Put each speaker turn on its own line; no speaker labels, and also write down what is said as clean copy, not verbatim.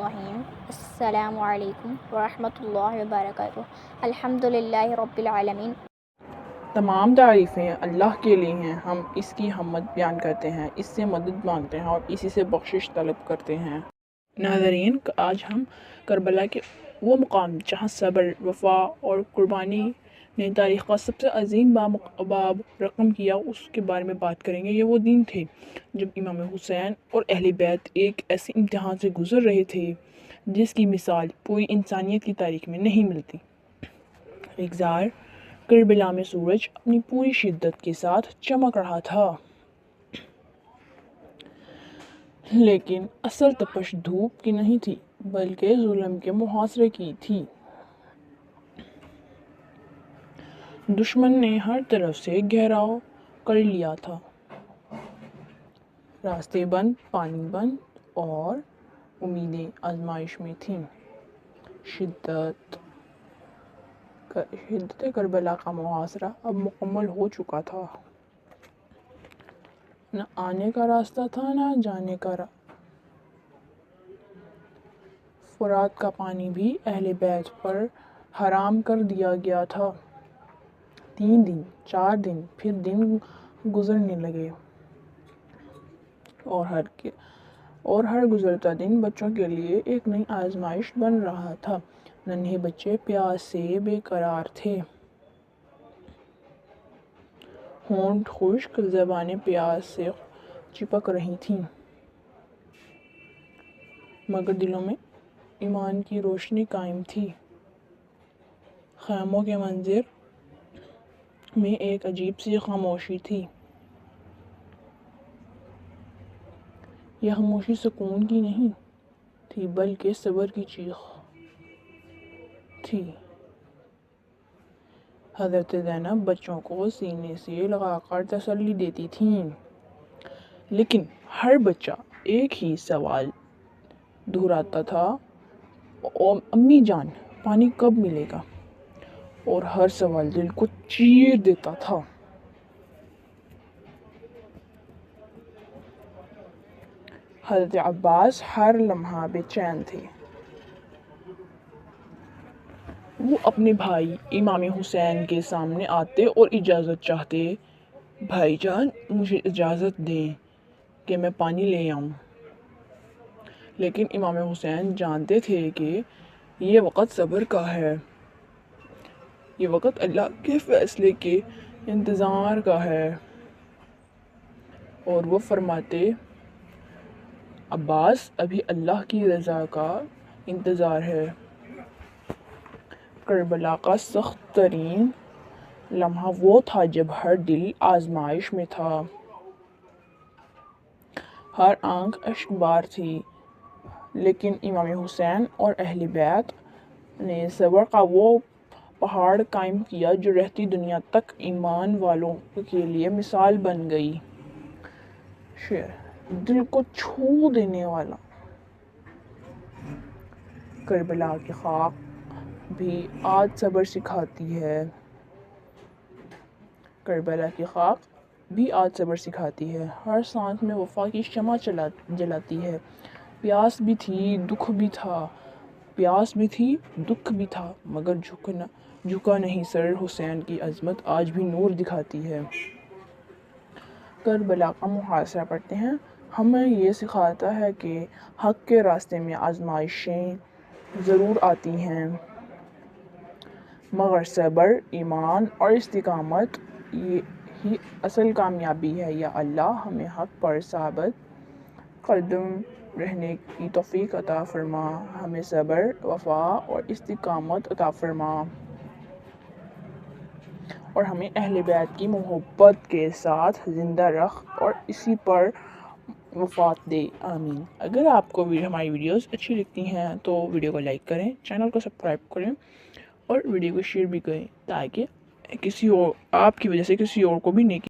الرحیم۔ السلام علیکم ورحمۃ اللہ وبرکاتہ۔ الحمدللہ رب العالمین۔
تمام تعریفیں اللہ کے لیے ہیں، ہم اس کی حمد بیان کرتے ہیں، اس سے مدد مانگتے ہیں اور اسی سے بخشش طلب کرتے ہیں۔ ناظرین، آج ہم کربلا کے وہ مقام جہاں صبر، وفا اور قربانی نے تاریخ کا سب سے عظیم باب رقم کیا، اس کے بارے میں بات کریں گے۔ یہ وہ دن تھے جب امام حسین اور اہل بیت ایک ایسے امتحان سے گزر رہے تھے جس کی مثال پوری انسانیت کی تاریخ میں نہیں ملتی۔ ایک زار کربلا میں سورج اپنی پوری شدت کے ساتھ چمک رہا تھا، لیکن اصل تپش دھوپ کی نہیں تھی بلکہ ظلم کے محاصرے کی تھی۔ دشمن نے ہر طرف سے گھیراؤ کر لیا تھا، راستے بند، پانی بند اور امیدیں آزمائش میں تھیں۔ شدت کربلا کا محاصرہ اب مکمل ہو چکا تھا۔ نہ آنے کا راستہ تھا، نہ جانے کا۔ فرات کا پانی بھی اہل بیت پر حرام کر دیا گیا تھا۔ 3 دن، 4 دن، پھر دن گزرنے لگے اور ہر گزرتا دن بچوں کے لیے ایک نئی آزمائش بن رہا تھا۔ ننھے بچے پیاس سے بے قرار تھے، ہونٹ خشک، زبانیں پیاس سے چپک رہی تھیں، مگر دلوں میں ایمان کی روشنی قائم تھی۔ خیموں کے منظر میں ایک عجیب سی خاموشی تھی۔ یہ خاموشی سکون کی نہیں تھی بلکہ صبر کی چیخ تھی۔ حضرت زینب بچوں کو سینے سے لگا کر تسلی دیتی تھیں، لیکن ہر بچہ ایک ہی سوال دہراتا تھا، امی جان، پانی کب ملے گا؟ اور ہر سوال دل کو چیر دیتا تھا۔ حضرت عباس ہر لمحہ بے چین تھے۔ وہ اپنے بھائی امام حسین کے سامنے آتے اور اجازت چاہتے، بھائی جان مجھے اجازت دیں کہ میں پانی لے آؤں۔ لیکن امام حسین جانتے تھے کہ یہ وقت صبر کا ہے، یہ وقت اللہ کے فیصلے کے انتظار کا ہے، اور وہ فرماتے، عباس ابھی اللہ کی رضا کا انتظار ہے۔ کربلا کا سخت ترین لمحہ وہ تھا جب ہر دل آزمائش میں تھا، ہر آنکھ اشک بار تھی، لیکن امام حسین اور اہل بیت نے صبر کا وہ پہاڑ قائم کیا جو رہتی دنیا تک ایمان والوں کے لیے مثال بن گئی۔ شعر دل کو چھو دینے والا۔ کربلا کی خاک بھی آج صبر سکھاتی ہے، کربلا کی خاک بھی آج صبر سکھاتی ہے، ہر سانس میں وفا کی شمع جلاتی ہے۔ پیاس بھی تھی، دکھ بھی تھا، پیاس بھی تھی، دکھ بھی تھا، مگر جھکا نہیں سر۔ حسین کی عظمت آج بھی نور دکھاتی ہے۔ کربلا کا محاصرہ پڑھتے ہیں، ہمیں یہ سکھاتا ہے کہ حق کے راستے میں آزمائشیں ضرور آتی ہیں، مگر صبر، ایمان اور استقامت ہی اصل کامیابی ہے۔ یا اللہ ہمیں حق پر ثابت قدم رہنے کی توفیق عطا فرما، ہمیں صبر، وفا اور استقامت عطا فرما، اور ہمیں اہل بیت کی محبت کے ساتھ زندہ رکھ اور اسی پر وفات دے، آمین۔ اگر آپ کو ہماری ویڈیوز اچھی لگتی ہیں تو ویڈیو کو لائک کریں، چینل کو سبسکرائب کریں اور ویڈیو کو شیئر بھی کریں تاکہ آپ کی وجہ سے کسی اور کو بھی نیکی